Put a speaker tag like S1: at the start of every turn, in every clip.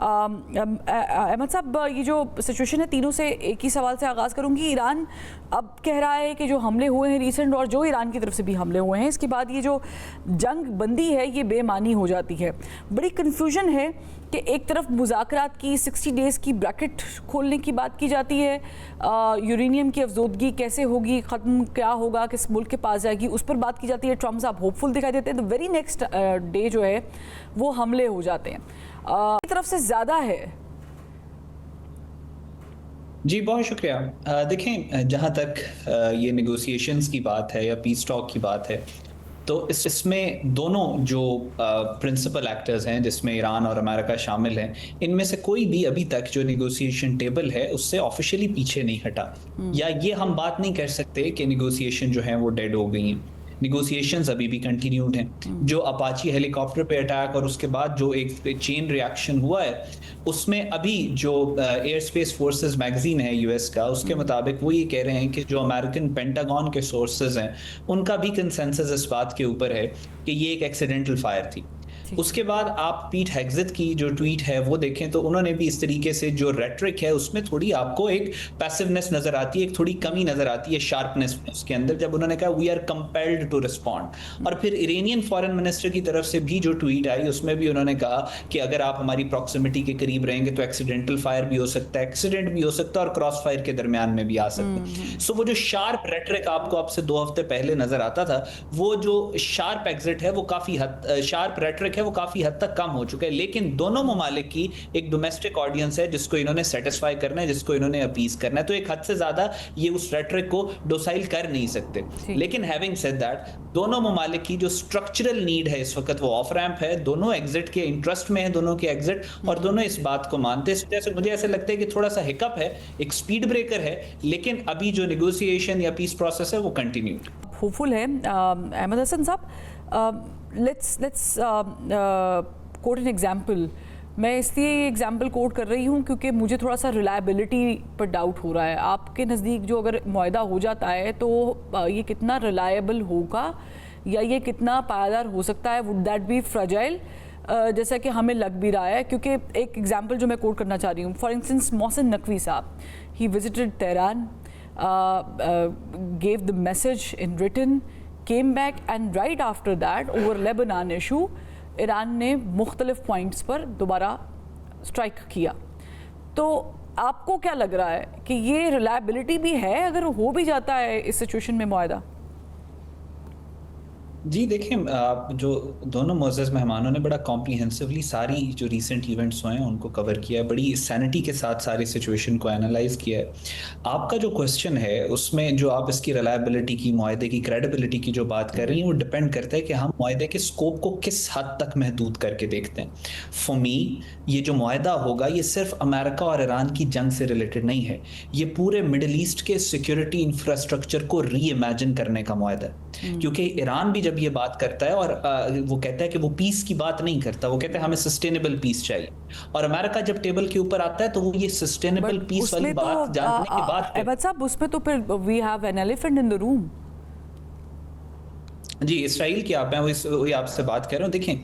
S1: अहमद साहब, ये जो सिचुएशन है, तीनों से एक ही सवाल से आगाज़ करूंगी। ईरान अब कह रहा है कि जो हमले हुए हैं रिसेंट, और जो ईरान की तरफ से भी हमले हुए हैं, इसके बाद ये जो जंग बंदी है ये बेमानी हो जाती है। बड़ी कन्फ्यूजन है कि एक तरफ मुज़ाकरात की 60 डेज़ की ब्रैकेट खोलने की बात की जाती है, यूरेनियम की अफजोदगी कैसे होगी, ख़त्म क्या होगा, किस मुल्क के पास जाएगी, उस पर बात की जाती है। ट्रम्प साहब होपफुल दिखाई देते हैं, तो वेरी नेक्स्ट डे जो है वो हमले हो जाते हैं। की तरफ से ज़्यादा है।
S2: जी बहुत शुक्रिया। देखें, जहाँ तक ये नेगोशिएशंस की बात है या पीस टॉक की बात है, तो इसमें दोनों जो प्रिंसिपल एक्टर्स हैं, जिसमें ईरान और अमेरिका शामिल हैं, इनमें से कोई भी अभी तक जो नेगोशिएशन टेबल है उससे ऑफिशियली पीछे नहीं हटा, या ये हम बात नहीं कर सकते कि नेगोशिएशन जो है वो डेड हो गई हैं। निगोसिएशंस अभी भी कंटिन्यूड हैं। जो अपाची हेलीकॉप्टर पे अटैक और उसके बाद जो एक चेन रिएक्शन हुआ है, उसमें अभी जो एयर स्पेस फोर्सेस मैगजीन है यूएस का, उसके मुताबिक वो ये कह रहे हैं कि जो अमेरिकन पेंटागन के सोर्सेज हैं उनका भी कंसेंसस इस बात के ऊपर है कि ये एक एक्सीडेंटल फायर थी। उसके बाद आप पीट हेग्सेथ की जो ट्वीट है वो देखें तो उन्होंने भी इस तरीके से जो रेटरिक है उसमें थोड़ी आपको एक पैसिवनेस नजर आती है, एक थोड़ी कमी नजर आती है शार्पनेस उसके अंदर, जब उन्होंने कहा we are compelled to respond. और फिर इरानियन फॉरेन मिनिस्टर की तरफ से भी जो ट्वीट आई उसमें भी उन्होंने कहा कि अगर आप हमारी प्रॉक्सिमिटी के करीब रहेंगे तो एक्सीडेंटल फायर भी हो सकता है, एक्सीडेंट भी हो सकता है और क्रॉस फायर के दरमियान में भी आ सकता है। सो वो जो शार्प रेटरिक आपको अब से 2 हफ्ते पहले नजर आता था, वो जो शार्प एग्जिट है वो काफी शार्प रेटरिक है वो काफी हद तक कम हो चुका है। लेकिन दोनों ममालिक की एक डोमेस्टिक ऑडियंस है जिसको इन्होंने सेटिस्फाई करना है, जिसको इन्होंने अपीज करना है, तो एक हद से ज्यादा ये उस रेटरिक को डोसाइल कर नहीं सकते। लेकिन हैविंग सेड दैट, दोनों ममालिक की जो स्ट्रक्चरल नीड है इस वक्त वो ऑफ रैंप है, दोनों एग्जिट के इंटरेस्ट में है, दोनों के एग्जिट, और दोनों इस बात को मानते हैं। इस वजह से मुझे ऐसे लगता है कि थोड़ा सा हिकअप है, एक स्पीड ब्रेकर है, लेकिन अभी जो नेगोशिएशन या पीस प्रोसेस है वो कंटिन्यू
S1: होपफुल है। अहमद हसन साहब, लेट्स कोट एन एग्जाम्पल। मैं इसलिए ये एग्जाम्पल कोट कर रही हूँ क्योंकि मुझे थोड़ा सा रिलायबिलिटी पर डाउट हो रहा है। आपके नज़दीक जो अगर मुआहदा हो जाता है तो ये कितना रिलायबल होगा या ये कितना पायादार हो सकता है? वुड दैट बी फ्रजाइल, जैसा कि हमें लग भी रहा है? क्योंकि एक एग्जाम्पल जो मैं कोट करना चाह रही हूँ, फॉर इंस्टेंस मोहसिन नकवी साहब, he visited Tehran, gave the message in written, came back, and right after that over Lebanon issue Iran ने मुख्तलिफ पॉइंट्स पर दोबारा स्ट्राइक किया। तो आपको क्या लग रहा है कि ये रिलायबिलिटी भी है अगर हो भी जाता है इस सिचुएशन में मुआहदा?
S2: जी देखें, आप जो दोनों मुअज़्ज़ज़ मेहमानों ने बड़ा कॉम्प्रिहेंसिवली सारी जो रीसेंट इवेंट्स हुए हैं उनको कवर किया है, बड़ी सैनिटी के साथ सारी सिचुएशन को एनालाइज किया है। आपका जो क्वेश्चन है उसमें जो आप इसकी रिलायबिलिटी की, मुआहदे की क्रेडिबिलिटी की जो बात कर रही हैं, वो डिपेंड करता है कि हम मुआहदे के स्कोप को किस हद तक महदूद करके देखते हैं। फॉर मी, ये जो मुआहदा होगा ये सिर्फ अमेरिका और ईरान की जंग से रिलेटेड नहीं है, ये पूरे मिडल ईस्ट के सिक्योरिटी इंफ्रास्ट्रक्चर को री इमेजिन करने का मुआहदा है। क्योंकि ईरान भी जब ये बात करता है और वो कहता है कि वो पीस की बात नहीं करता, वो कहता है हमें सस्टेनेबल पीस चाहिए, और अमेरिका जब टेबल के ऊपर आता है तो वो ये सस्टेनेबल पीस वाली बात जानने के बाद
S1: अहमद साहब, उसमें तो फिर we have an elephant in the room.
S2: जी, इसराइल की आप, मैं वही आपसे बात कर रहा हूँ। देखें,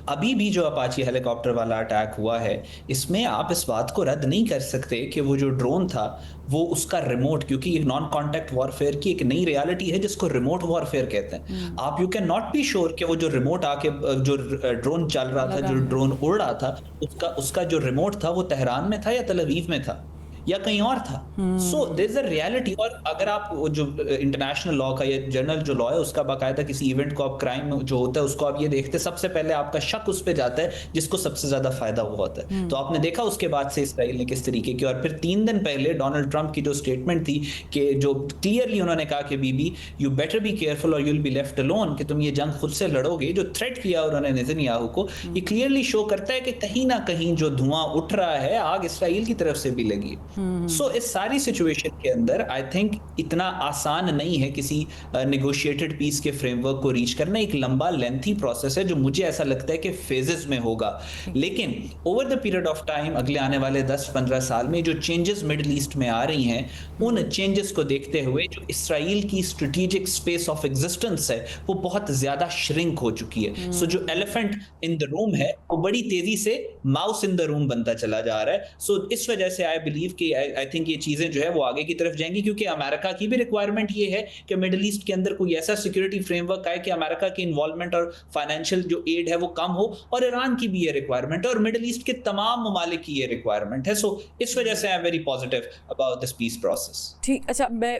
S2: अभी भी जो अपाची हेलीकॉप्टर वाला अटैक हुआ है, इसमें आप इस बात को रद्द नहीं कर सकते कि वो जो ड्रोन था वो उसका रिमोट, क्योंकि ये नॉन कॉन्टैक्ट वॉरफेयर की एक नई रियलिटी है जिसको रिमोट वॉरफेयर कहते हैं। आप you can not be sure कि वो जो रिमोट आके जो ड्रोन चल रहा था, जो ड्रोन उड़ रहा था, उसका जो रिमोट था वो तेहरान में था या तल अवीव में था या कहीं और था। So there is a reality. और अगर आप जो इंटरनेशनल लॉ का या जनरल जो लॉ है उसका बाकायदा किसी इवेंट को आप क्राइम जो होता है उसको आप ये देखते, सबसे पहले आपका शक उस पे जाता है जिसको सबसे ज्यादा फायदा हुआ होता है। तो आपने देखा उसके बाद से इसराइल ने किस तरीके की, और फिर 3 दिन पहले डोनाल्ड ट्रंप की जो स्टेटमेंट थी कि जो क्लियरली उन्होंने कहा कि बीबी यू बेटर बी केयरफुल और you will be left alone, कि तुम ये जंग खुद से लड़ोगे, जो थ्रेट किया उन्होंने नेतन्याहू को, ये क्लियरली शो करता है कि कहीं ना कहीं जो धुआं उठ रहा है, आग इसराइल की तरफ से भी लगी है। सो इस सारी सिचुएशन के अंदर आई थिंक इतना आसान नहीं है किसी नेगोशिएटेड पीस के फ्रेमवर्क को रीच करना। एक लंबा लेंथी प्रोसेस है जो मुझे ऐसा लगता है कि फेजेस में होगा, लेकिन over the period of time अगले आने वाले 10-15 साल में जो चेंजेस मिडिल ईस्ट में आ रही हैं, उन चेंजेस को देखते हुए जो इसराइल की स्ट्रेटेजिक स्पेस ऑफ एग्जिस्टेंस है वो बहुत ज्यादा श्रिंक हो चुकी है। सो जो एलिफेंट इन द रूम है वो बड़ी तेजी से माउस इन द रूम बनता चला जा रहा है। सो इस वजह से आई बिलीव कि आई थिंक ये चीजें जो है वो आगे की तरफ जाएंगी, क्योंकि अमेरिका की भी रिक्वायरमेंट ये है कि मिडिल ईस्ट के अंदर कोई ऐसा सिक्योरिटी फ्रेमवर्क आए कि अमेरिका की इन्वॉल्वमेंट और फाइनेंशियल जो एड है वो कम हो, और ईरान की भी ये रिक्वायरमेंट है और मिडिल ईस्ट के तमाम ममालिक की ये रिक्वायरमेंट है। सो इस वजह से I am very positive about this peace process.
S1: ठीक, अच्छा मैं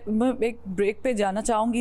S1: एक ब्रेक पे जाना चाहूंगी।